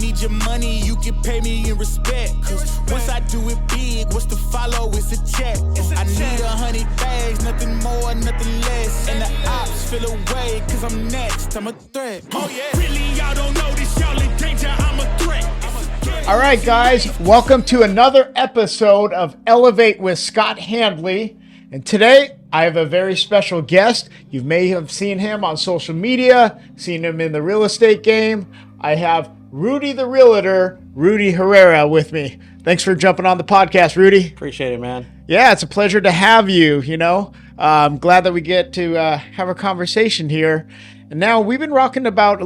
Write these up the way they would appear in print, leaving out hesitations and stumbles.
need your money, you can pay me in respect. Cause once I do it big, what's to follow? It's a check. I need 100 bags, nothing more, nothing less. And the ops feel away, cause I'm next, I'm a threat. Oh yeah. Really, y'all don't know this, y'all in danger, I'm a threat. All right, guys, welcome to another episode of Elevate with Scott Handley. And today, I have a very special guest. You may have seen him on social media, seen him in the real estate game. I have Rudy the Realtor, Rudy Herrera with me. Thanks for jumping on the podcast, Rudy. Appreciate it, man. Yeah, it's a pleasure to have you, I'm glad that we get to have a conversation here. And now we've been rocking about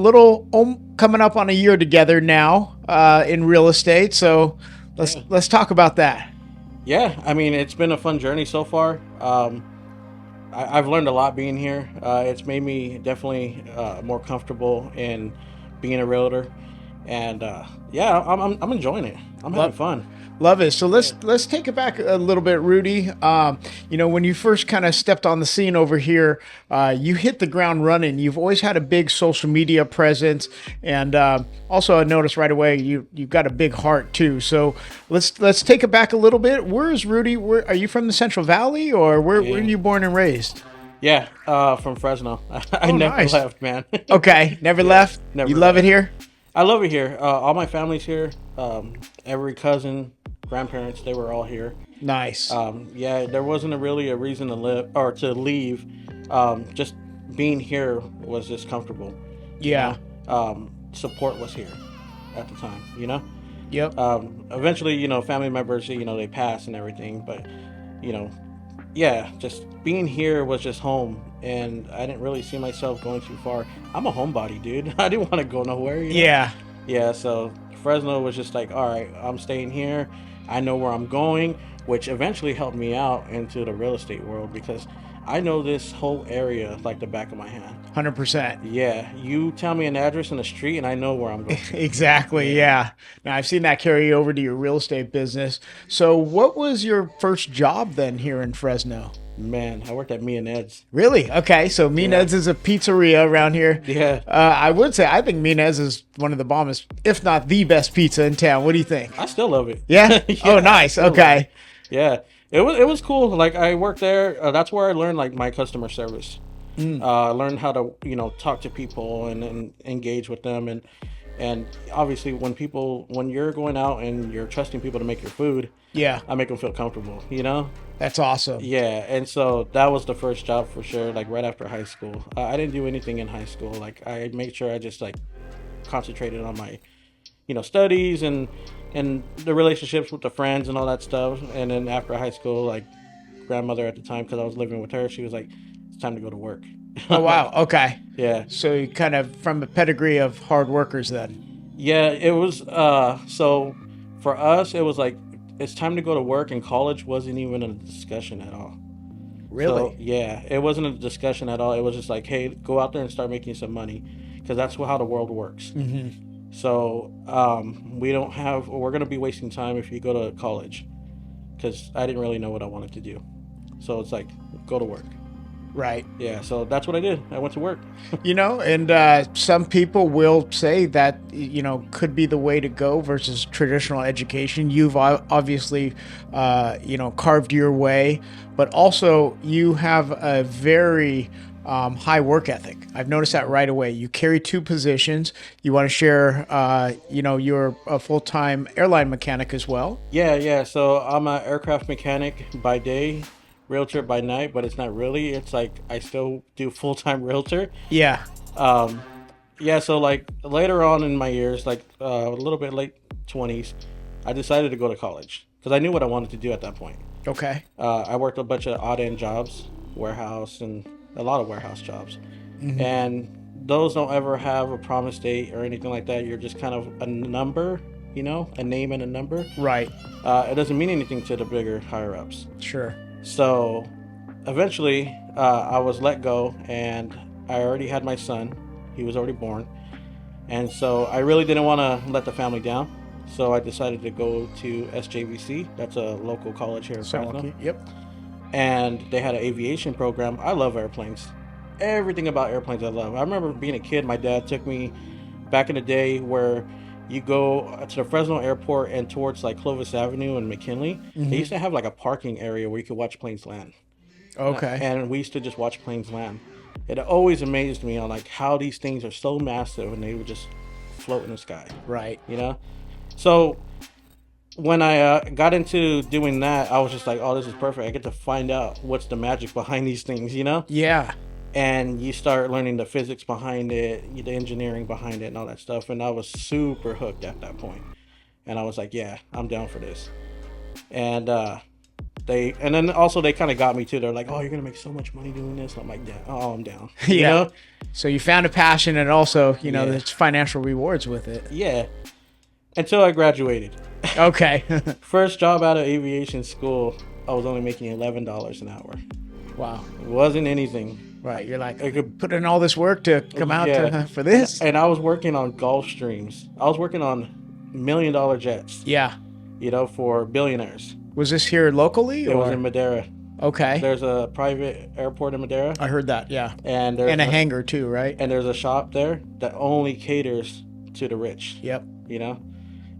coming up on a year together now in real estate. So let's talk about that. Yeah, I mean, it's been a fun journey so far. I've learned a lot being here. It's made me definitely more comfortable in being a realtor. And I'm enjoying it. I'm having fun. Love it. So let's take it back a little bit, Rudy. When you first kind of stepped on the scene over here, you hit the ground running. You've always had a big social media presence, and also I noticed right away you've got a big heart too. So let's take it back a little bit. Where is Rudy? Are you from the Central Valley, or where were you born and raised? Yeah, from Fresno. I never left, man. Okay, never left. Never you love left. it here? I love it here. All my family's here. Every cousin, grandparents, they were all here. Nice. There wasn't really a reason to live or to leave. Just being here was just comfortable. Yeah. Support was here at the time, Yep. Eventually, family members, they pass and everything, but, just being here was just home, and I didn't really see myself going too far. I'm a homebody, dude. I didn't want to go nowhere. Yeah. Yeah, so Fresno was just like, all right, I'm staying here. I know where I'm going, which eventually helped me out into the real estate world because I know this whole area like the back of my hand. 100%. Yeah, you tell me an address in the street and I know where I'm going. Exactly, yeah. Now, I've seen that carry over to your real estate business. So what was your first job then here in Fresno? Man, I worked at millionaires. Really? Okay, so millionaires is a pizzeria around here. Yeah. I would say I think millionaires is one of the bombest, if not the best pizza in town. What do you think? I still love it. Yeah? Oh, nice. Okay. Yeah. It was cool. Like, I worked there. That's where I learned, like, my customer service. I learned how to, talk to people and engage with them. And obviously, when you're going out and you're trusting people to make your food, yeah, I make them feel comfortable, That's awesome. Yeah, and so that was the first job for sure, like right after high school. I didn't do anything in high school. Like, I made sure I just, like, concentrated on my, studies and the relationships with the friends and all that stuff. And then after high school, like, grandmother at the time, because I was living with her, she was like, it's time to go to work. Oh, wow. Okay. Yeah. So you kind of from a pedigree of hard workers then. Yeah, it was, so for us, it was like, it's time to go to work, and college wasn't even a discussion at all. Really? So, yeah, it wasn't a discussion at all. It was just like, hey, go out there and start making some money, because that's how the world works. Mm-hmm. So we're going to be wasting time if you go to college, because I didn't really know what I wanted to do. So it's like, go to work. Right. Yeah, so that's what I did. I went to work. And some people will say that, could be the way to go versus traditional education. You've obviously, carved your way, but also you have a very high work ethic. I've noticed that right away. You carry two positions. You want to share, you're a full-time airline mechanic as well. Yeah. So I'm an aircraft mechanic by day, realtor by night, but it's not really. It's like I still do full-time realtor. Yeah. So like later on in my years, like a little bit late 20s, I decided to go to college because I knew what I wanted to do at that point. Okay. I worked a bunch of odd-end jobs, warehouse, and a lot of warehouse jobs. Mm-hmm. And those don't ever have a promise date or anything like that. You're just kind of a number, a name and a number. Right. It doesn't mean anything to the bigger higher-ups. Sure. So eventually I was let go, and I already had my son. He was already born. And so I really didn't want to let the family down. So I decided to go to SJVC. That's a local college here in Fresno. Yep. And they had an aviation program. I love airplanes. Everything about airplanes I love. I remember being a kid, my dad took me back in the day where you go to the Fresno airport and towards like Clovis Avenue and McKinley, they used to have like a parking area where you could watch planes land. Okay. And we used to just watch planes land. It always amazed me on like how these things are so massive and they would just float in the sky, Right. you know? So when I got into doing that, I was just like, oh, this is perfect. I get to find out what's the magic behind these things, you know? Yeah. And you start learning the physics behind it, the engineering behind it, and all that stuff. And I was super hooked at that point. And I was like, yeah, I'm down for this. And and then also they kind of got me too. They're like, oh, you're gonna make so much money doing this. I'm like, yeah, oh, I'm down. You Yeah. know? So you found a passion and also, Yeah. there's financial rewards with it. Yeah. Until I graduated. Okay. First job out of aviation school, I was only making $11 an hour. Wow. It wasn't anything. Right. You're like, I could put in all this work to come out for this. And I was working on Gulfstreams. I was working on $1 million jets, Yeah. for billionaires. Was this here locally? It was in Madera. Okay. There's a private airport in Madera. I heard that. Yeah. And there's And a hangar too, right? And there's a shop there that only caters to the rich. Yep.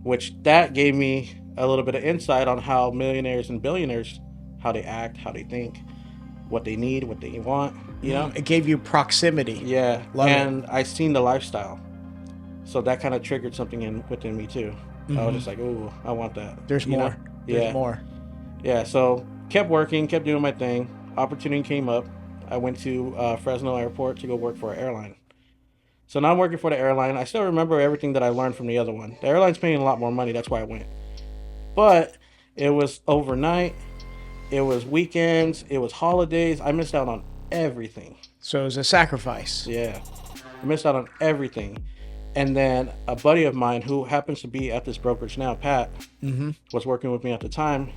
Which that gave me a little bit of insight on how millionaires and billionaires, how they act, how they think, what they need, what they want, It gave you proximity. Yeah. Love it. And I seen the lifestyle. So that kind of triggered something within me too. I was just like, ooh, I want that. There's more. There's more. Yeah, so kept working, kept doing my thing. Opportunity came up. I went to Fresno Airport to go work for an airline. So now I'm working for the airline. I still remember everything that I learned from the other one. The airline's paying a lot more money. That's why I went. But it was overnight. It was weekends. It was holidays. I missed out on everything. So it was a sacrifice. Yeah. I missed out on everything. And then a buddy of mine who happens to be at this brokerage now, Pat, was working with me at the time.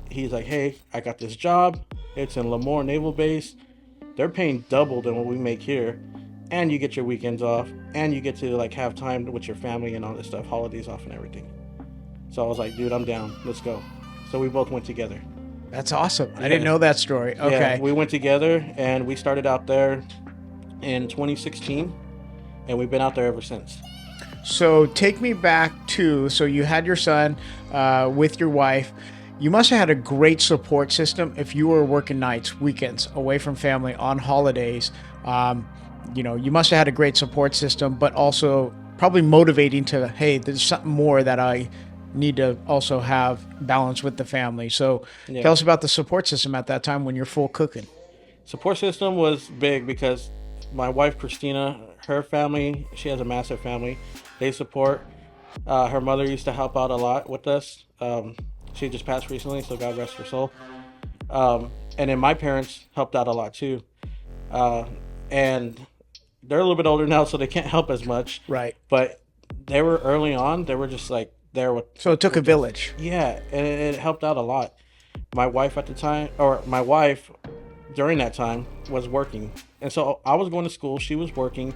He's like, hey, I got this job. It's in Lemoore Naval Base. They're paying double than what we make here. And you get your weekends off. And you get to like have time with your family and all this stuff, holidays off and everything. So I was like, dude, I'm down. Let's go. So we both went together. That's awesome. I didn't know that story. Okay. Yeah, we went together and we started out there in 2016. And we've been out there ever since. So take me back to, so you had your son with your wife. You must have had a great support system if you were working nights, weekends, away from family, on holidays. You must have had a great support system, but also probably motivating to, hey, there's something more that I need to also have balance with the family. So tell us about the support system at that time when you're full cooking. Support system was big because my wife, Christina, her family, she has a massive family. They support. Her mother used to help out a lot with us. She just passed recently, so God rest her soul. And then my parents helped out a lot too. And they're a little bit older now, so they can't help as much. Right. But they were early on. They were just like there with. So it took a village. Yeah, and it helped out a lot. My wife at the time, or my wife during that time, was working, and so I was going to school. She was working.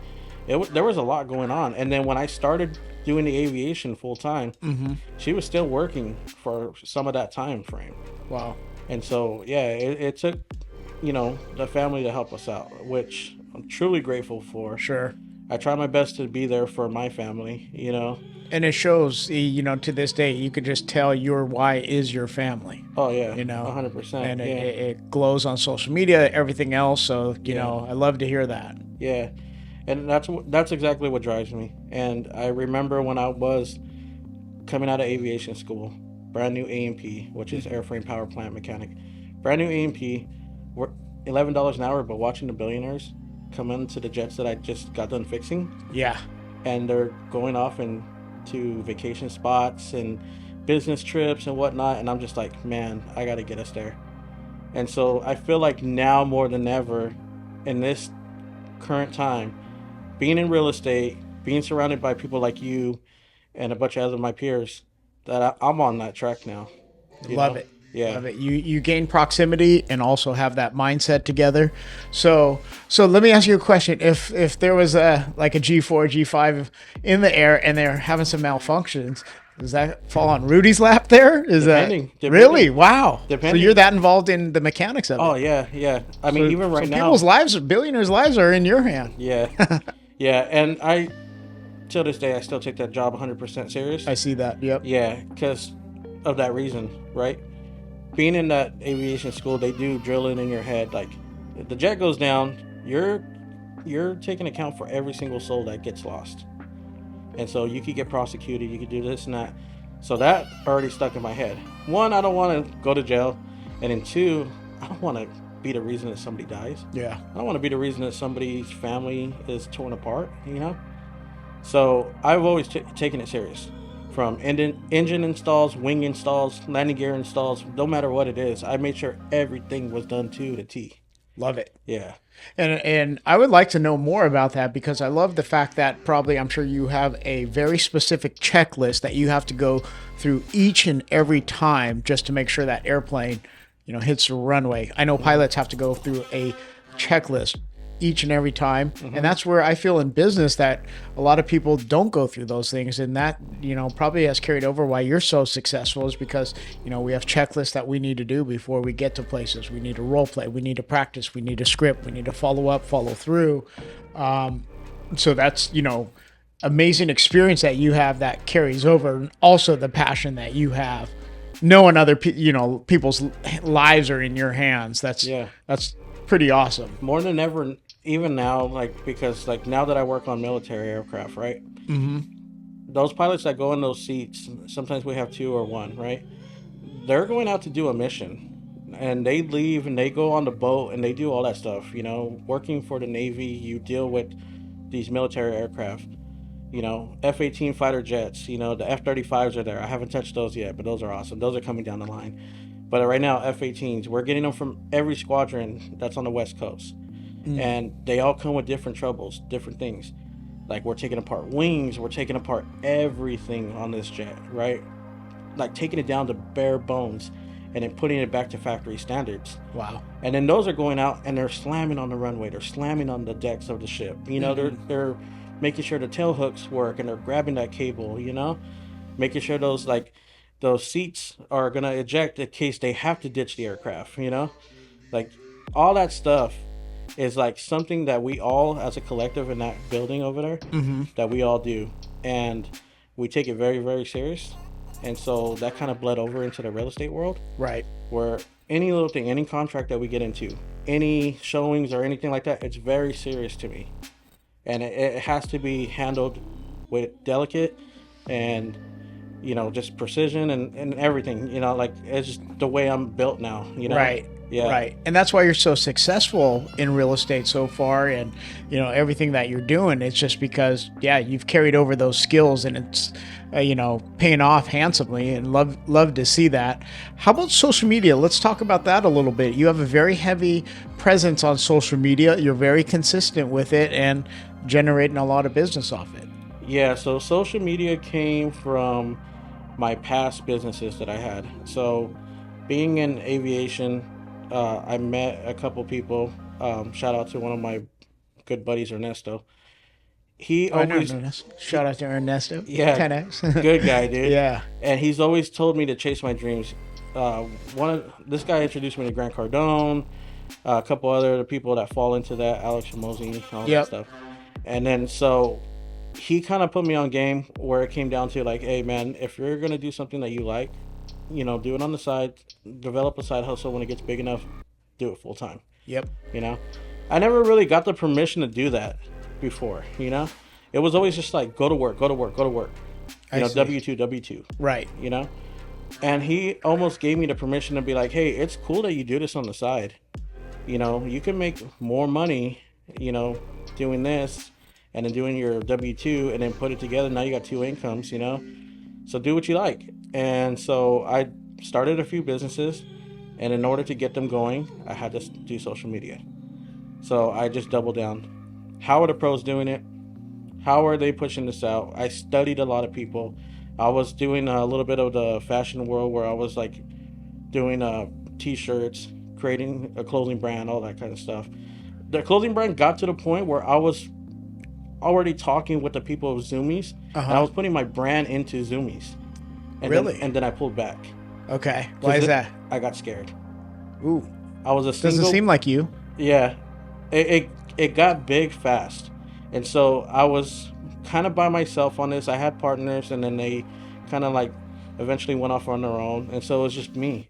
There was a lot going on, and then when I started doing the aviation full time, she was still working for some of that time frame. Wow. And so it took the family to help us out, which I'm truly grateful for. Sure. I try my best to be there for my family, And it shows, to this day, you could just tell your why is your family. Oh yeah, 100%. 100%. And it glows on social media, everything else. So I love to hear that. Yeah, and that's exactly what drives me. And I remember when I was coming out of aviation school, brand new A&P, which is airframe power plant mechanic, brand new A&P, we're $11 an hour, but watching the billionaires come into the jets that I just got done fixing. Yeah. And they're going off to vacation spots and business trips and whatnot, and I'm just like, man, I gotta get us there. And so I feel like now more than ever in this current time, being in real estate, being surrounded by people like you and a bunch of other my peers, that I'm on that track now. Love it. Yeah. Love it. You gain proximity and also have that mindset together. So let me ask you a question. If there was a G4, G5 in the air and they're having some malfunctions, does that fall on Rudy's lap there? Depending. Really? Wow. Depending. So you're that involved in the mechanics of it. Oh yeah. I mean, even right now, people's lives, billionaires' lives are in your hand. Yeah. Yeah, and till this day, I still take that job 100% serious. I see that. Yep. Yeah, because of that reason, right? Being in that aviation school, they do drill it in your head. Like, if the jet goes down, you're taking account for every single soul that gets lost. And so you could get prosecuted, you could do this and that. So that already stuck in my head. One, I don't want to go to jail. And then two, I don't want to be the reason that somebody dies. Yeah. I don't want to be the reason that somebody's family is torn apart, you know? So I've always taken it serious. From engine installs, wing installs, landing gear installs, no matter what it is, I made sure everything was done to the T. Love it. Yeah. And I would like to know more about that, because I love the fact that probably, I'm sure you have a very specific checklist that you have to go through each and every time just to make sure that airplane, hits the runway. I know pilots have to go through a checklist each and every time. And that's where I feel in business that a lot of people don't go through those things. And that, probably has carried over why you're so successful, is because, we have checklists that we need to do before we get to places. We need to role play. We need to practice. We need to script. We need to follow up, follow through. So that's, amazing experience that you have that carries over. And also the passion that you have knowing other people's lives are in your hands. That's pretty awesome. More than ever, even now, because now that I work on military aircraft, right? Mm-hmm. Those pilots that go in those seats, sometimes we have two or one, right? They're going out to do a mission, and they leave and they go on the boat and they do all that stuff. Working for the Navy, you deal with these military aircraft. F-18 fighter jets. The F-35s are there. I haven't touched those yet, but those are awesome. Those are coming down the line. But right now, F-18s, we're getting them from every squadron that's on the West Coast. And they all come with different troubles, different things. Like, we're taking apart wings, we're taking apart everything on this jet, right? Like, taking it down to bare bones and then putting it back to factory standards. Wow. And then those are going out and they're slamming on the runway, they're slamming on the decks of the ship. They're making sure the tail hooks work, and they're grabbing that cable, making sure those seats are gonna eject in case they have to ditch the aircraft, like all that stuff is something that we all, as a collective in that building over there, that we all do, and we take it very, very serious. And so that kind of bled over into the real estate world, right? Where any little thing, any contract that we get into, any showings or anything like that, it's very serious to me, and it has to be handled with delicate and just precision and everything, it's just the way I'm built now, Right. Yeah. Right. And that's why you're so successful in real estate so far, and, everything that you're doing. It's just because, you've carried over those skills, and it's, paying off handsomely, and love to see that. How about social media? Let's talk about that a little bit. You have a very heavy presence on social media. You're very consistent with it and generating a lot of business off it. Yeah. So social media came from my past businesses that I had. So being in aviation, I met a couple people. Shout out to one of my good buddies, Ernesto. He always shout out to Ernesto. 10X. Good guy, dude. Yeah. And he's always told me to chase my dreams. This guy introduced me to Grant Cardone, a couple other people that fall into that, Alex Ramosi, all that stuff. And then so he kind of put me on game where it came down to hey man, if you're gonna do something that you like, do it on the side, develop a side hustle. When it gets big enough, do it full time. Yep. I never really got the permission to do that before. It was always just go to work. W2. Right. And he almost gave me the permission to be hey, it's cool that you do this on the side. You can make more money, doing this and then doing your W2 and then put it together. Now you got two incomes, so do what you like. And so I started a few businesses, and in order to get them going, I had to do social media. So I just doubled down. How are the pros doing it? How are they pushing this out? I studied a lot of people. I was doing a little bit of the fashion world where I was doing t-shirts, creating a clothing brand, all that kind of stuff. The clothing brand got to the point where I was already talking with the people of Zoomies, and I was putting my brand into Zoomies. And really? Then I pulled back. Okay. Why is that? I got scared. Ooh. I was a single... Doesn't seem like you. Yeah. It got big fast. And so I was kind of by myself on this. I had partners, and then they kind of like eventually went off on their own, and so it was just me.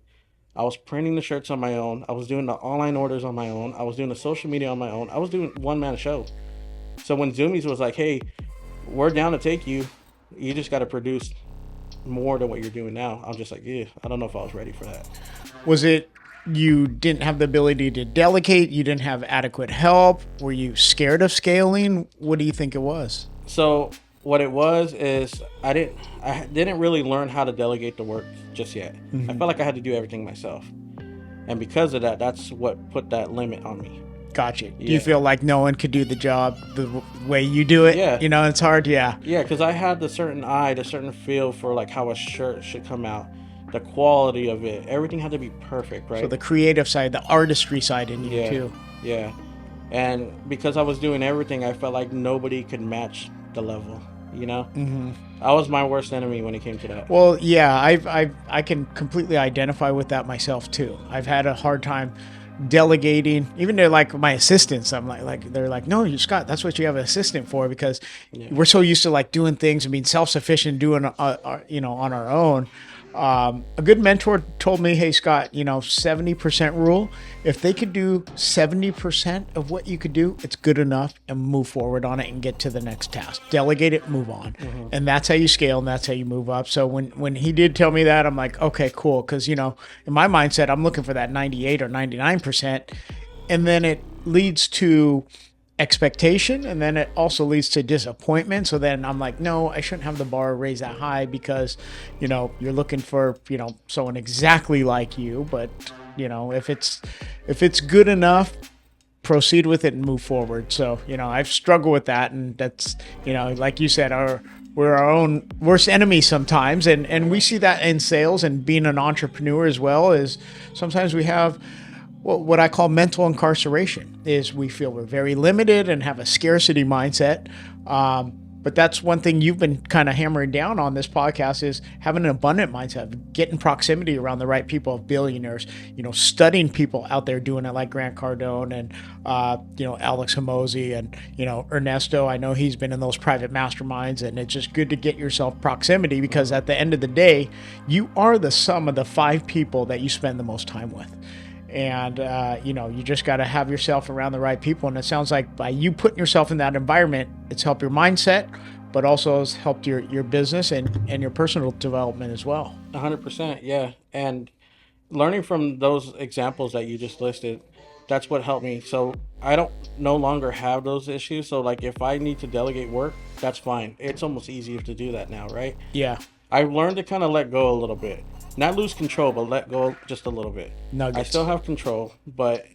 I was printing the shirts on my own. I was doing the online orders on my own. I was doing the social media on my own. I was doing one man show. So when Zoomies was like, "Hey, we're down to take you. You just got to produce more than what you're doing now," I'm just like, yeah, I don't know if I was ready for that. Was it you didn't have the ability to delegate? You didn't have adequate help? Were you scared of scaling? What do you think it was? So what it was is I didn't really learn how to delegate the work just yet. I felt like I had to do everything myself, and because of that, that's what put that limit on me. Gotcha. Do Yeah. you feel like no one could do the job the way you do it? Yeah. You know, it's hard. Yeah. Yeah, because I had the certain eye, the certain feel for like how a shirt should come out, the quality of it. Everything had to be perfect, right? So the creative side, the artistry side in you yeah, too. yeah. And because I was doing everything, I felt like nobody could match the level. You know, I was my worst enemy when it came to that. Well, yeah, I can completely identify with that myself too. I've had a hard time delegating. Even they're like my assistants. I'm they're like, no, you Scott, that's what you have an assistant for, because we're so used to like doing things and being self-sufficient, doing on our own. A good mentor told me, hey, Scott, 70% rule. If they could do 70% of what you could do, it's good enough, and move forward on it and get to the next task. Delegate it, move on. And that's how you scale, and that's how you move up. So when he did tell me that, I'm like, okay, cool. Because, in my mindset, I'm looking for that 98 or 99%. And then it leads to expectation, and then it also leads to disappointment. So then I'm like, no, I shouldn't have the bar raised that high, because you're looking for someone exactly like you. But if it's good enough, proceed with it and move forward. So I've struggled with that, and that's like you said, we're our own worst enemy sometimes, and we see that in sales and being an entrepreneur as well. Is sometimes we have what I call mental incarceration. Is we feel we're very limited and have a scarcity mindset. But that's one thing you've been kind of hammering down on this podcast, is having an abundant mindset, getting proximity around the right people of billionaires, studying people out there doing it like Grant Cardone and, Alex Hormozi and, Ernesto. I know he's been in those private masterminds, and it's just good to get yourself proximity, because at the end of the day, you are the sum of the 5 people that you spend the most time with. And, you just got to have yourself around the right people. And it sounds like by you putting yourself in that environment, it's helped your mindset, but also has helped your business and your personal development as well. 100%, yeah. And learning from those examples that you just listed, that's what helped me. So I don't no longer have those issues. So like if I need to delegate work, that's fine. It's almost easier to do that now, right? Yeah. I've learned to kind of let go a little bit. Not lose control, but let go just a little bit. Nuggets. I still have control, but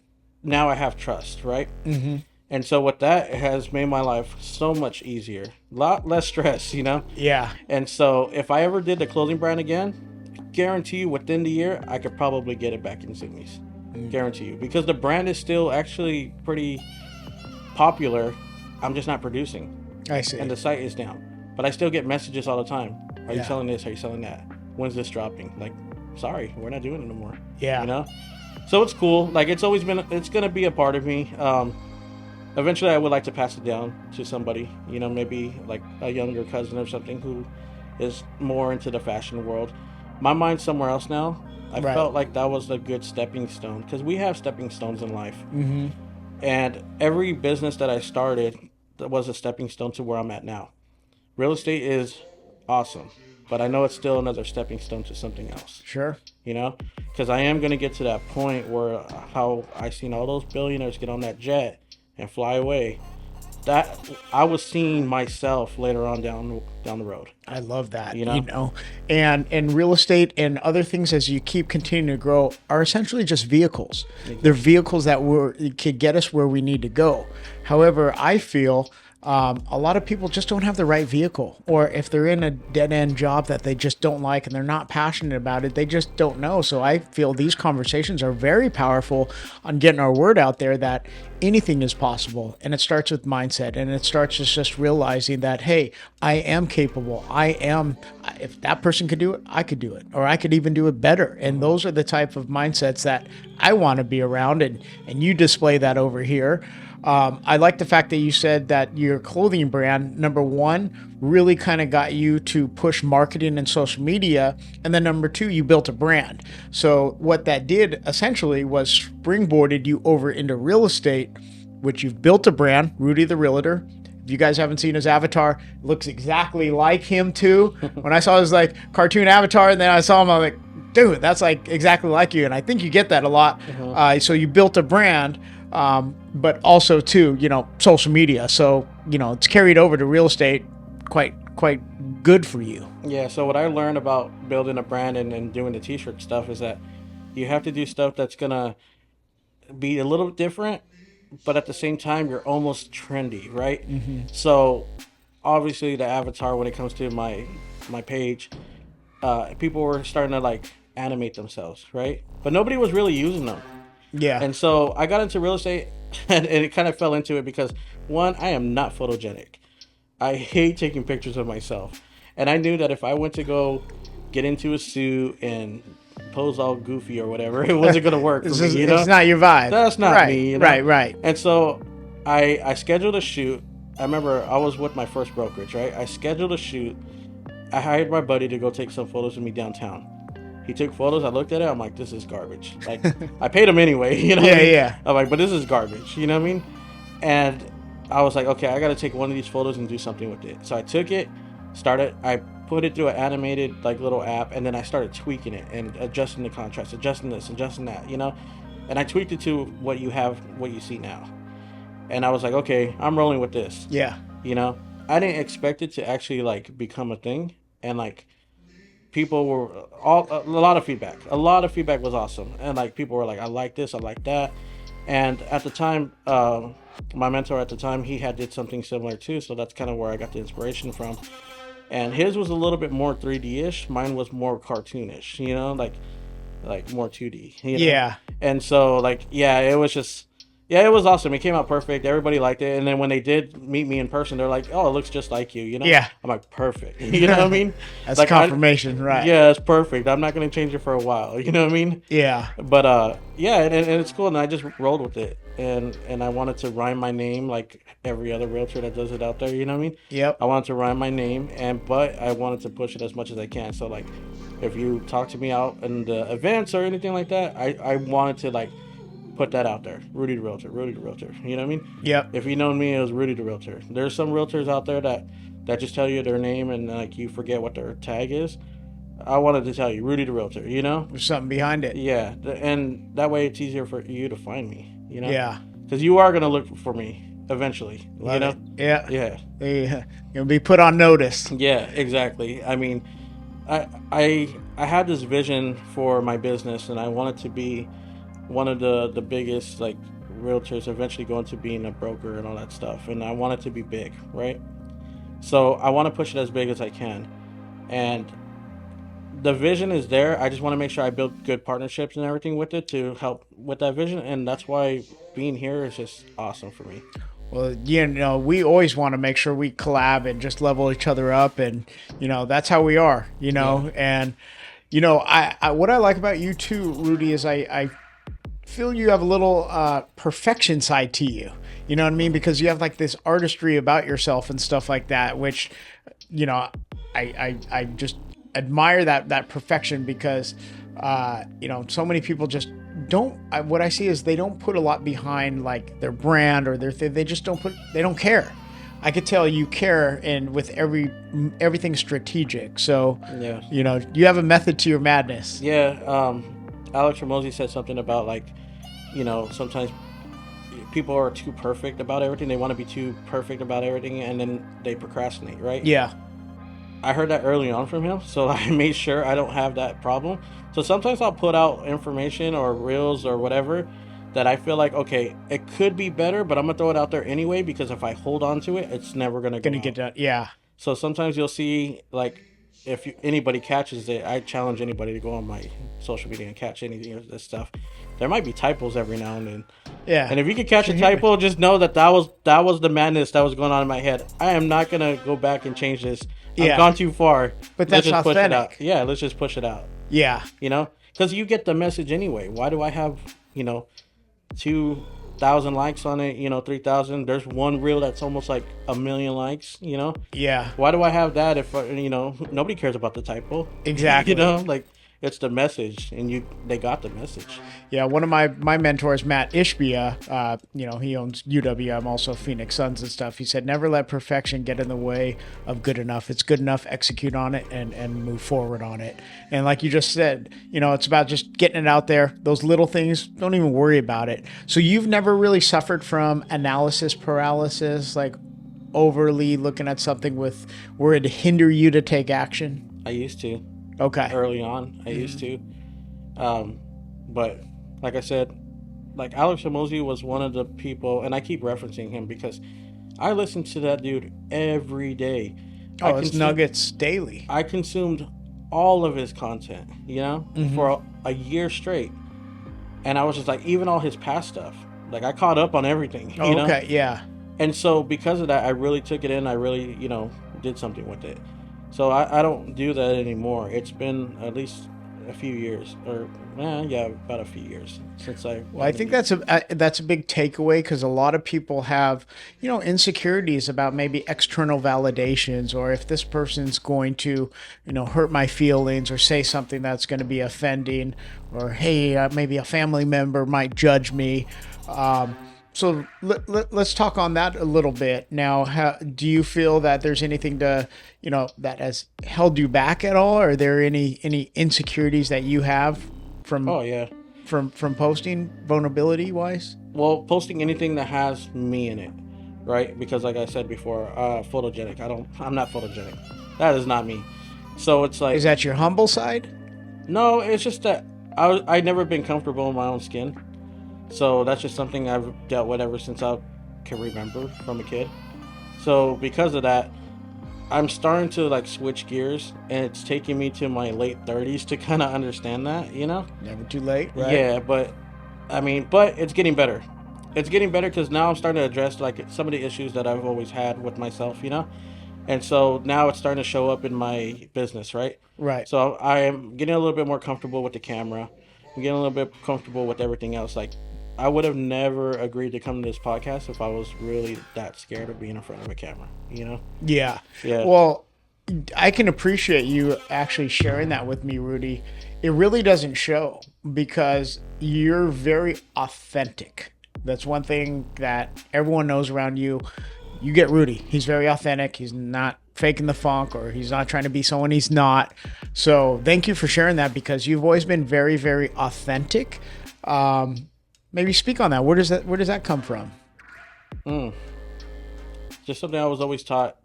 now I have trust, right? Mm-hmm. And so with that, it has made my life so much easier. A lot less stress, Yeah. And so if I ever did the clothing brand again, guarantee you within the year, I could probably get it back in Zoomies. Guarantee you. Because the brand is still actually pretty popular. I'm just not producing. I see. And the site is down. But I still get messages all the time. Are you Yeah. selling this? Are you selling that? When's this dropping? Like, sorry, we're not doing it anymore. Yeah. So it's cool. Like, it's going to be a part of me. Eventually, I would like to pass it down to somebody, maybe like a younger cousin or something who is more into the fashion world. My mind's somewhere else now. I Right. felt like that was a good stepping stone, because we have stepping stones in life. Mm-hmm. And every business that I started that was a stepping stone to where I'm at now. Real estate is awesome, but I know it's still another stepping stone to something else. Sure. Because I am going to get to that point where how I seen all those billionaires get on that jet and fly away. That I was seeing myself later on down the road. I love that. And real estate and other things, as you keep continuing to grow, are essentially just vehicles. Exactly. They're vehicles that could get us where we need to go. However, I feel a lot of people just don't have the right vehicle, or if they're in a dead-end job that they just don't like and they're not passionate about it, they just don't know. So I feel these conversations are very powerful on getting our word out there that anything is possible, and it starts with mindset, and it starts with just realizing that, hey, I am capable. If that person could do it, I could do it, or I could even do it better. And those are the type of mindsets that I want to be around, and you display that over here. I like the fact that you said that your clothing brand, number one, really kind of got you to push marketing and social media. And then number two, you built a brand. So what that did essentially was springboarded you over into real estate, which you've built a brand, Rudy the Realtor. If you guys haven't seen his avatar, it looks exactly like him too. When I saw his like cartoon avatar and then I saw him, I'm like, dude, that's like exactly like you. And I think you get that a lot. So you built a brand, but also too, social media. So, it's carried over to real estate quite good for you. Yeah, so what I learned about building a brand and doing the t-shirt stuff is that you have to do stuff that's gonna be a little different, but at the same time you're almost trendy, right? So obviously the avatar, when it comes to my page, people were starting to like animate themselves, right? But nobody was really using them. Yeah. And so I got into real estate and it kind of fell into it because one, I am not photogenic. I hate taking pictures of myself. And I knew that if I went to go get into a suit and pose all goofy or whatever, it wasn't going to work for me, It's not your vibe. That's not right, me, Right. And so I scheduled a shoot. I remember I was with my first brokerage, right? I scheduled a shoot. I hired my buddy to go take some photos of me downtown. He took photos. I looked at it. I'm like, this is garbage. Like, I paid him anyway. You know what I mean? Yeah. I'm like, but this is garbage. You know what I mean? And I was like, okay, I got to take one of these photos and do something with it. So I took it, I put it through an animated like little app, and then I started tweaking it and adjusting the contrast, adjusting this, adjusting that, And I tweaked it to what you see now. And I was like, okay, I'm rolling with this. Yeah. I didn't expect it to actually like become a thing, and like people were a lot of feedback. A lot of feedback was awesome, and like people were like, I like this, I like that. And at the time, my mentor at the time, he had did something similar too, so that's kind of where I got the inspiration from. And his was a little bit more 3D-ish. Mine was more cartoonish, like more 2D. Yeah. And so like, yeah, it was just, yeah, it was awesome. It came out perfect. Everybody liked it. And then when they did meet me in person, they're like, oh, it looks just like you, Yeah. I'm like, perfect. You know what I mean? That's like, confirmation, right? Yeah, it's perfect. I'm not going to change it for a while. You know what I mean? Yeah. But yeah, and it's cool. And I just rolled with it. And I wanted to rhyme my name like every other realtor that does it out there. You know what I mean? Yep. I wanted to rhyme my name, but I wanted to push it as much as I can. So like, if you talk to me out in the events or anything like that, I wanted to like put that out there. Rudy the Realtor, Rudy the Realtor. You know what I mean? Yep. If you know me, it was Rudy the Realtor. There's some realtors out there that just tell you their name and like you forget what their tag is. I wanted to tell you Rudy the Realtor. There's something behind it. Yeah, and that way it's easier for you to find me. Yeah. Because you are gonna look for me eventually. Love it. Yeah. Yeah. You'll be put on notice. Yeah, exactly. I mean, I had this vision for my business, and I wanted to be one of the biggest like realtors, eventually going to being a broker and all that stuff. And I want it to be big, right? So I want to push it as big as I can, and the vision is there. I just want to make sure I build good partnerships and everything with it to help with that vision, and that's why being here is just awesome for me. Well, we always want to make sure we collab and just level each other up, and that's how we are. Yeah. And I what I like about you too, Rudy, is I feel you have a little perfection side to you. You know what I mean? Because you have like this artistry about yourself and stuff like that, which I just admire that perfection because so many people just don't. What I see is they don't put a lot behind like their brand or they just they don't care. I could tell you care, and with everything strategic. So Yeah. You have a method to your madness. Yeah. Alex Ramosi said something about like, sometimes people are too perfect about everything. They want to be too perfect about everything, and then they procrastinate, right? Yeah. I heard that early on from him, so I made sure I don't have that problem. So sometimes I'll put out information or reels or whatever that I feel like, okay, it could be better, but I'm gonna throw it out there anyway because if I hold on to it, it's never gonna Get done. Yeah. So sometimes you'll see like if anybody catches it, I challenge anybody to go on my social media and catch anything of this stuff. There might be typos every now and then. Yeah. And if you can catch a typo, just know that was the madness that was going on in my head. I am not gonna go back and change this. Yeah. I've gone too far. But that's let's just push it authentic. out. Yeah, let's just push it out. Yeah. Because you get the message anyway. Why do I have two 1,000 likes on it, 3,000. There's one reel that's almost like 1 million likes. Yeah, Why do I have that if nobody cares about the typo? exactly. Like it's the message, and they got the message. Yeah, one of my mentors, Matt Ishbia, he owns UWM, also Phoenix Suns and stuff. He said, never let perfection get in the way of good enough. It's good enough, execute on it, and move forward on it. And like you just said, it's about just getting it out there. Those little things, don't even worry about it. So you've never really suffered from analysis paralysis, like overly looking at something where it hinder you to take action? I used to. Okay. Early on, I used to. But like I said, like Alex Hormozy was one of the people, and I keep referencing him because I listen to that dude every day. Oh, it's nuggets daily. I consumed all of his content, for a year straight. And I was just like, even all his past stuff. Like, I caught up on everything, you know? Okay, yeah. And so, because of that, I really took it in. I really, did something with it. So, I don't do that anymore. It's been at least a few years, about a few years since I. Well, I think that's a big takeaway, because a lot of people have, insecurities about maybe external validations, or if this person's going to, hurt my feelings or say something that's going to be offending, or hey, maybe a family member might judge me. So let's talk on that a little bit. Now, do you feel that there's anything that has held you back at all? Are there any insecurities that you have from? Oh yeah. From posting vulnerability wise? Well, posting anything that has me in it, right? Because like I said before, photogenic. I'm not photogenic. That is not me. So it's like. Is that your humble side? No, it's just that I never been comfortable in my own skin. So that's just something I've dealt with ever since I can remember from a kid. So because of that, I'm starting to like switch gears, and it's taking me to my late 30s to kind of understand that, Never too late, right? Yeah, but it's getting better. It's getting better because now I'm starting to address like some of the issues that I've always had with myself, And so now it's starting to show up in my business, right? Right. So I am getting a little bit more comfortable with the camera. I'm getting a little bit comfortable with everything else. Like, I would have never agreed to come to this podcast if I was really that scared of being in front of a camera, Yeah. Yeah. Well, I can appreciate you actually sharing that with me, Rudy. It really doesn't show, because you're very authentic. That's one thing that everyone knows around you. You get Rudy. He's very authentic. He's not faking the funk, or he's not trying to be someone he's not. So thank you for sharing that, because you've always been very, very authentic. Maybe speak on that. Where does that come from? Just something I was always taught.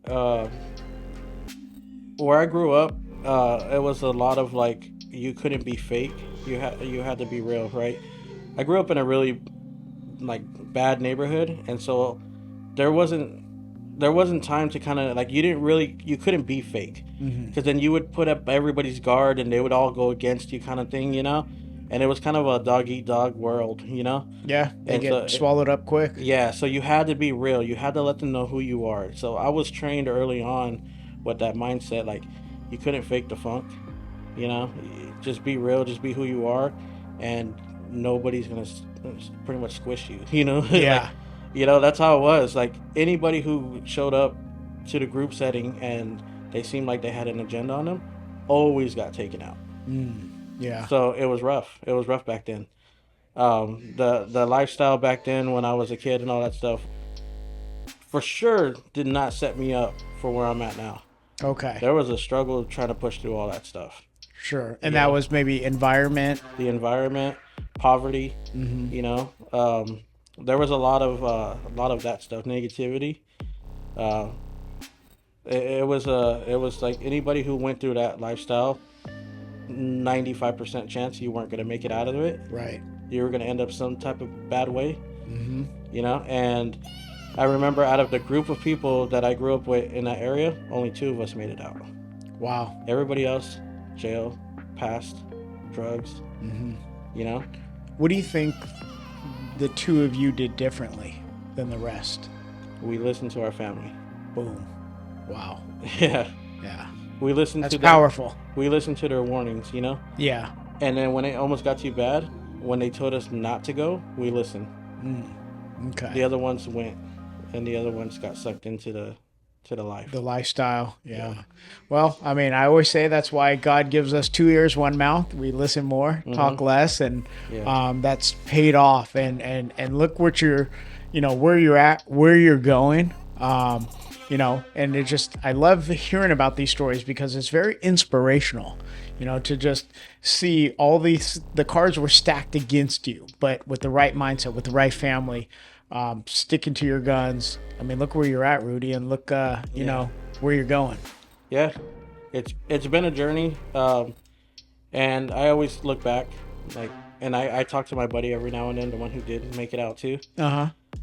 Where I grew up, it was a lot of like, you couldn't be fake. You had to be real, right? I grew up in a really like bad neighborhood, and so there wasn't time to kind of like, you couldn't be fake, because then you would put up everybody's guard and they would all go against you, kind of thing, and it was kind of a dog eat dog world, Yeah, they and get swallowed up quick. Yeah, so you had to be real. You had to let them know who you are. So I was trained early on with that mindset, like, you couldn't fake the funk, just be real, just be who you are, and nobody's gonna pretty much squish you, Yeah. Like, that's how it was. Like, anybody who showed up to the group setting and they seemed like they had an agenda on them always got taken out. Yeah. So it was rough. It was rough back then. The lifestyle back then when I was a kid and all that stuff, for sure did not set me up for where I'm at now. Okay. There was a struggle trying to push through all that stuff. Sure. And that was maybe environment. The environment, poverty, there was a lot of that stuff, negativity. It was like anybody who went through that lifestyle, 95% chance you weren't going to make it out of it. Right. You were going to end up some type of bad way. And I remember out of the group of people that I grew up with in that area, only 2 of us made it out. Wow. Everybody else, jail, past, drugs, What do you think the 2 of you did differently than the rest? We listened to our family. Boom. Wow. Yeah. Yeah. We listened That's to powerful. We listened to their warnings, Yeah. And then when it almost got too bad, when they told us not to go, we listened. Okay. The other ones went, and the other ones got sucked into the life. The lifestyle. Yeah. Well, I mean, I always say that's why God gives us 2 ears, one mouth. We listen more, talk less, and Yeah. that's paid off. And look what you're, where you're at, where you're going. And it just, I love hearing about these stories because it's very inspirational. To just see all the cards were stacked against you, but with the right mindset, with the right family, sticking to your guns. I mean, look where you're at, Rudy, and look, where you're going. Yeah, it's been a journey, and I always look back, like, and I talk to my buddy every now and then, the one who did make it out too.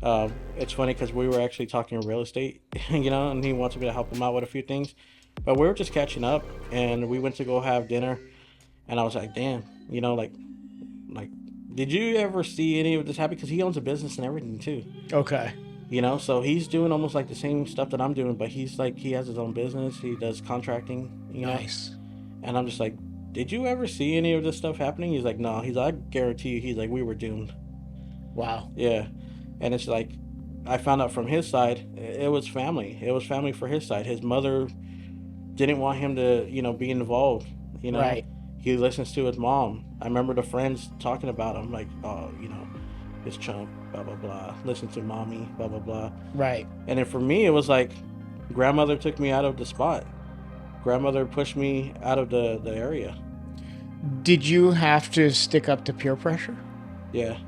It's funny because we were actually talking real estate, and he wants me to help him out with a few things, but we were just catching up, and we went to go have dinner, and I was like, damn, like, did you ever see any of this happen? Because he owns a business and everything too. Okay. So he's doing almost like the same stuff that I'm doing, but he's like, he has his own business. He does contracting, Nice. And I'm just like, did you ever see any of this stuff happening? He's like, no. He's like, I guarantee you. He's like, we were doomed. Wow. Yeah. And it's like, I found out from his side, it was family. It was family for his side. His mother didn't want him to, be involved. Right. He listens to his mom. I remember the friends talking about him, like, oh, his chump, blah, blah, blah. Listen to mommy, blah, blah, blah. Right. And then for me, it was like, grandmother took me out of the spot. Grandmother pushed me out of the area. Did you have to stick up to peer pressure? Yeah.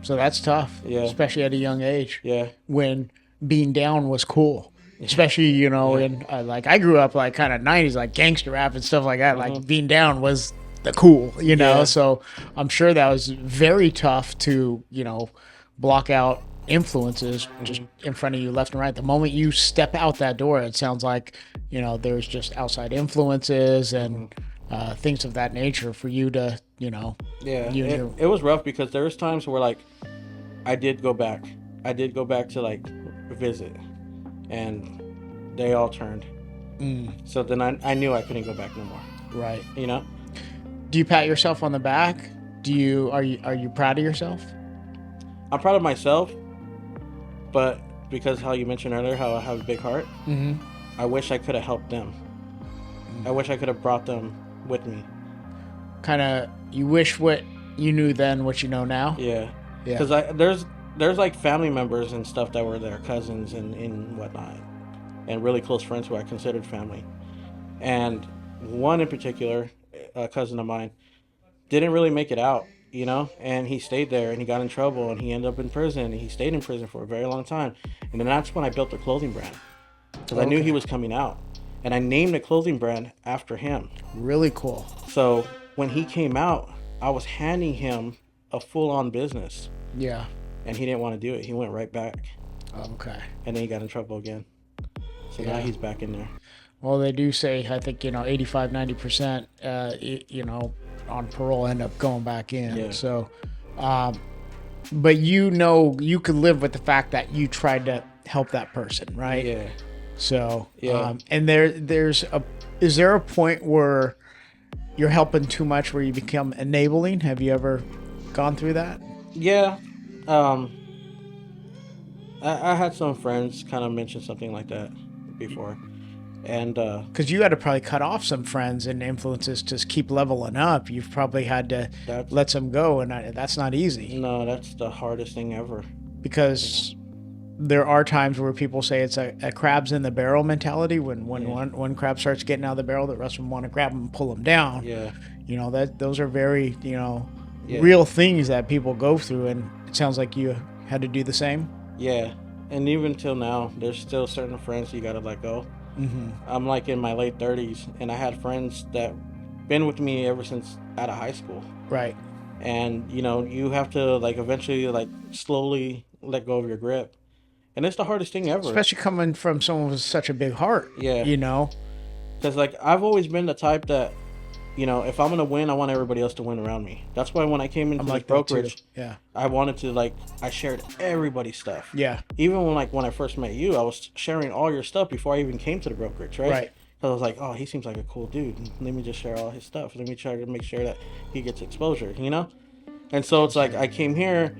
So that's tough. Yeah. Especially at a young age. Yeah. When being down was cool. Especially, in like I grew up like kind of 90s, like gangster rap and stuff like that. Like being down was the cool, Yeah. So I'm sure that was very tough to, block out influences just in front of you left and right. The moment you step out that door, it sounds like, there's just outside influences and things of that nature for you to, Yeah. It was rough because there was times where like I did go back. To like visit, and they all turned. So then I knew I couldn't go back no more. Right. Do you pat yourself on the back? Are you proud of yourself? I'm proud of myself, but because how you mentioned earlier how I have a big heart, I wish I could have helped them. I wish I could have brought them with me. Kind of, you wish what you knew then, what you know now? Yeah. Yeah. Because there's like family members and stuff that were there, cousins and whatnot, and really close friends who I considered family. And one in particular, a cousin of mine, didn't really make it out, and he stayed there and he got in trouble and he ended up in prison and he stayed in prison for a very long time. And then that's when I built the clothing brand because I knew he was coming out, and I named the clothing brand after him. Really cool. So when he came out, I was handing him a full-on business. Yeah. And he didn't want to do it. He went right back. Okay. And then he got in trouble again. So now he's back in there. Well, they do say, I think, 85, 90%, on parole end up going back in. Yeah. So, but you could live with the fact that you tried to help that person, right? Yeah. So, Yeah. And is there a point where you're helping too much where you become enabling? Have you ever gone through that? Yeah. I had some friends kind of mention something like that before. And because you had to probably cut off some friends and influences to keep leveling up. You've probably had to let some go, and that's not easy. No, that's the hardest thing ever. Because there are times where people say it's a crabs in the barrel mentality. When one crab starts getting out of the barrel, the rest of them want to grab them and pull them down. Yeah. Those are very real things that people go through, and it sounds like you had to do the same. Yeah, and even till now, there's still certain friends you gotta let go. I'm like in my late 30s, and I had friends that been with me ever since out of high school. Right. And you have to like eventually like slowly let go of your grip, and it's the hardest thing ever. Especially coming from someone with such a big heart. Yeah. Because like I've always been the type that, if I'm gonna win, I want everybody else to win around me. That's why when I came into this brokerage, I wanted to I shared everybody's stuff. Yeah. Even when I first met you, I was sharing all your stuff before I even came to the brokerage, right? Right. Because I was like, oh, he seems like a cool dude. Let me just share all his stuff. Let me try to make sure that he gets exposure, And so it's like I came here,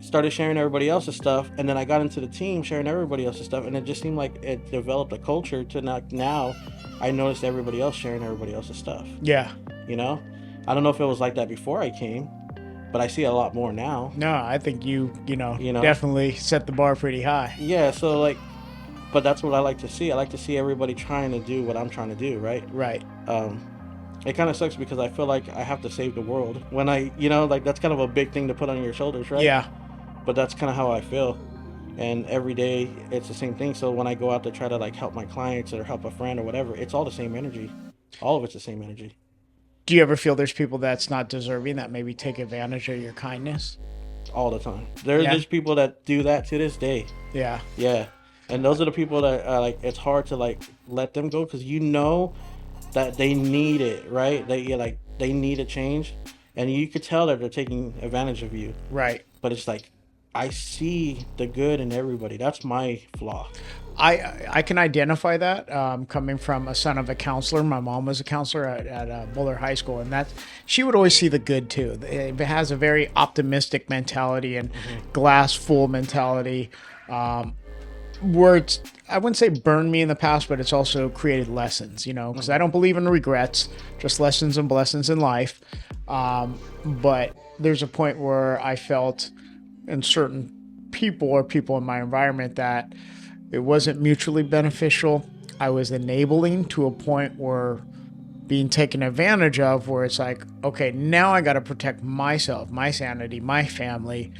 started sharing everybody else's stuff, and then I got into the team sharing everybody else's stuff, and it just seemed like it developed a culture to now I noticed everybody else sharing everybody else's stuff. Yeah. You know, I don't know if it was like that before I came, but I see a lot more now. No, I think you know, You know? definitely set the bar pretty high. Yeah, so like, but that's what I like to see. I like to see everybody trying to do what I'm trying to do, right? Right. It kind of sucks because I feel like I have to save the world when like that's kind of a big thing to put on your shoulders, right? Yeah. But that's kind of how I feel. And every day it's the same thing. So when I go out to try to like help my clients or help a friend or whatever, it's all the same energy. All of it's the same energy. Do you ever feel there's people that's not deserving that maybe take advantage of your kindness? All the time. There's people that do that to this day. Yeah. Yeah. And those are the people that like it's hard to like let them go because you know that they need it, right? They need a change, and you could tell that they're taking advantage of you. Right. But it's like I see the good in everybody. That's my flaw. I can identify that coming from a son of a counselor. My mom was a counselor at Buller High School, and that she would always see the good too. It has a very optimistic mentality and glass full mentality. Words, I wouldn't say burned me in the past, but it's also created lessons, you know, because I don't believe in regrets, just lessons and blessings in life. But there's a point where I felt in certain people or people in my environment that it wasn't mutually beneficial. I was enabling to a point where being taken advantage of, where it's like, okay, now I got to protect myself, my sanity, my family.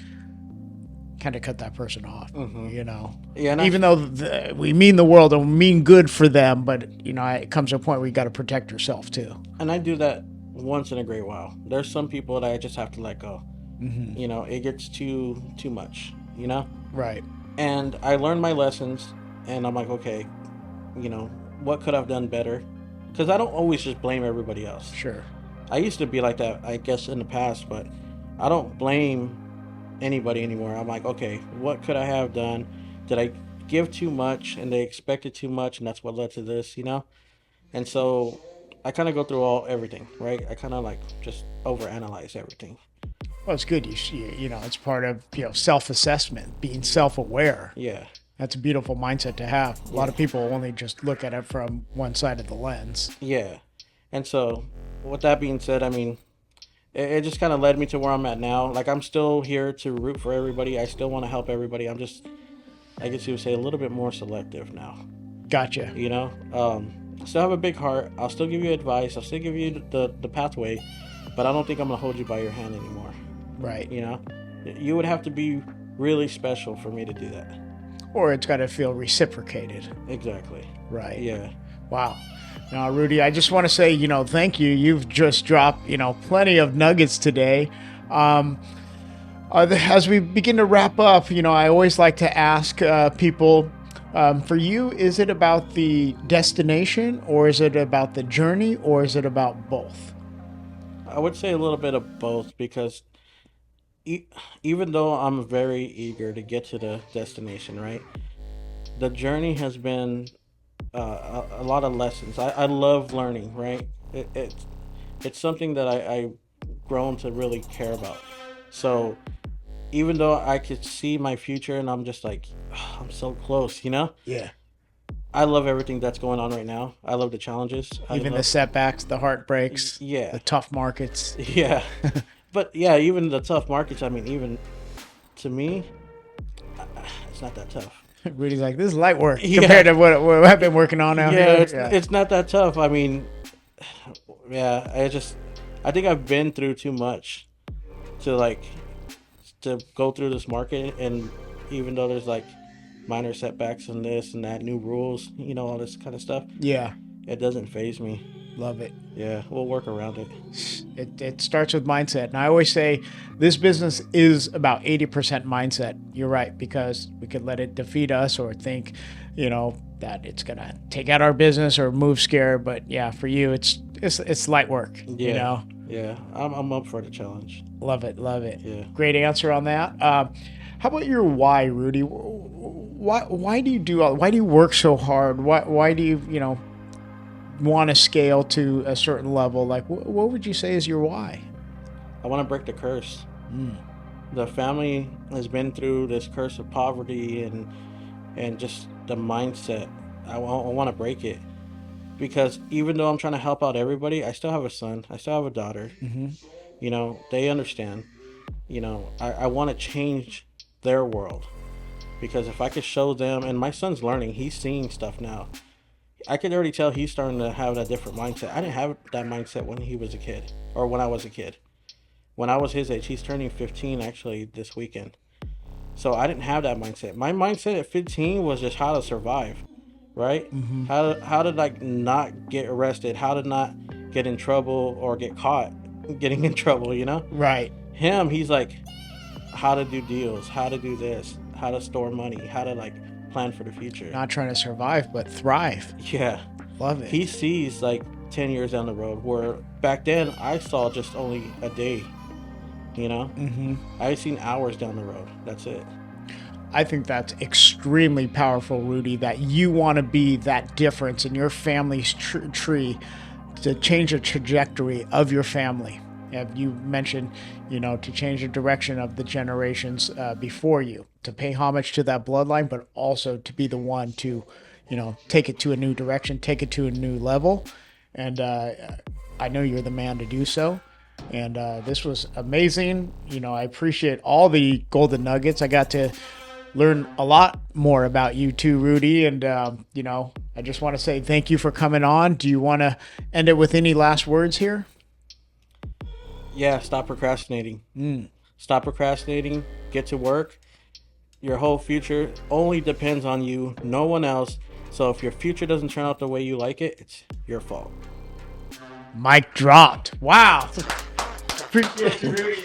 Kind of cut that person off, you know. Yeah, even though we mean the world and we mean good for them, but you know, it comes to a point where you got to protect yourself too. And I do that once in a great while. There's some people that I just have to let go. You know, it gets too much. You know. Right. And I learned my lessons, and I'm like, okay, you know, what could I've done better? Because I don't always just blame everybody else. Sure. I used to be like that, I guess, in the past, but I don't blame anybody anymore. I'm like, okay, what could I have done? Did I give too much and they expected too much, and that's what led to this, you know? And so I kind of go through everything, right? I kind of like just overanalyze everything. Well, it's good. You know, it's part of, you know, self-assessment, being self-aware. Yeah. That's a beautiful mindset to have. A lot of people only just look at it from one side of the lens. Yeah. And so with that being said, I mean, it just kind of led me to where I'm at now. Like, I'm still here to root for everybody. I still want to help everybody. I'm just, I guess you would say, a little bit more selective now. Gotcha. You know, I still have a big heart. I'll still give you advice. I'll still give you the pathway, but I don't think I'm going to hold you by your hand anymore. Right. You know, you would have to be really special for me to do that. Or it's got to feel reciprocated. Exactly. Right. Yeah. Wow. Now, Rudy, I just want to say, you know, thank you. You've just dropped, you know, plenty of nuggets today. As we begin to wrap up, you know, I always like to ask people, for you, is it about the destination, or is it about the journey, or is it about both? I would say a little bit of both, because even though I'm very eager to get to the destination, right? The journey has been a lot of lessons. I love learning, right? It's something that I've grown to really care about. So even though I could see my future and I'm just like, oh, I'm so close, you know? Yeah. I love everything that's going on right now. I love the challenges. Even the setbacks, the heartbreaks, yeah, the tough markets. Yeah. But yeah, even the tough markets, I mean, even to me, it's not that tough. Rudy's like, this is light work compared to what I've been working on out here. It's not that tough. I mean, yeah, I think I've been through too much to go through this market. And even though there's like minor setbacks and this and that, new rules, you know, all this kind of stuff. Yeah. It doesn't faze me. Love it. Yeah, we'll work around it. It starts with mindset. And I always say this business is about 80% mindset. You're right, because we could let it defeat us or think, you know, that it's going to take out our business or move scare. But yeah, for you, it's light work, Yeah. you know? Yeah, I'm up for the challenge. Love it. Love it. Yeah. Great answer on that. How about your why, Rudy? Why do you work so hard? Why do you, you know, want to scale to a certain level? Like, what would you say is your why? I want to break the curse. The family has been through this curse of poverty and just the mindset. I want to break it because even though I'm trying to help out everybody, I still have a son. I still have a daughter. You know, they understand. You know, I want to change their world because if I could show them, and my son's learning, he's seeing stuff now. I could already tell he's starting to have that different mindset. I didn't have that mindset when he was a kid or when I was a kid. When I was his age, he's turning 15 actually this weekend. So I didn't have that mindset. My mindset at 15 was just how to survive, right? How to like not get arrested, how to not get in trouble or get caught getting in trouble, you know? Right. Him, he's like how to do deals, how to do this, how to store money, how to like plan for the future. Not trying to survive, but thrive. Yeah. Love it. He sees like 10 years down the road where back then I saw just only a day, you know? I've seen hours down the road. That's it. I think that's extremely powerful, Rudy, that you want to be that difference in your family's tree to change the trajectory of your family. Have you mentioned, to change the direction of the generations before you, to pay homage to that bloodline, but also to be the one to, take it to a new direction, take it to a new level. And I know you're the man to do so. And this was amazing. I appreciate all the golden nuggets. I got to learn a lot more about you too, Rudy. And, I just want to say thank you for coming on. Do you want to end it with any last words here? Yeah, stop procrastinating. Stop procrastinating. Get to work. Your whole future only depends on you, no one else. So if your future doesn't turn out the way you like it, it's your fault. Mic dropped. Wow. Appreciate it, Rudy.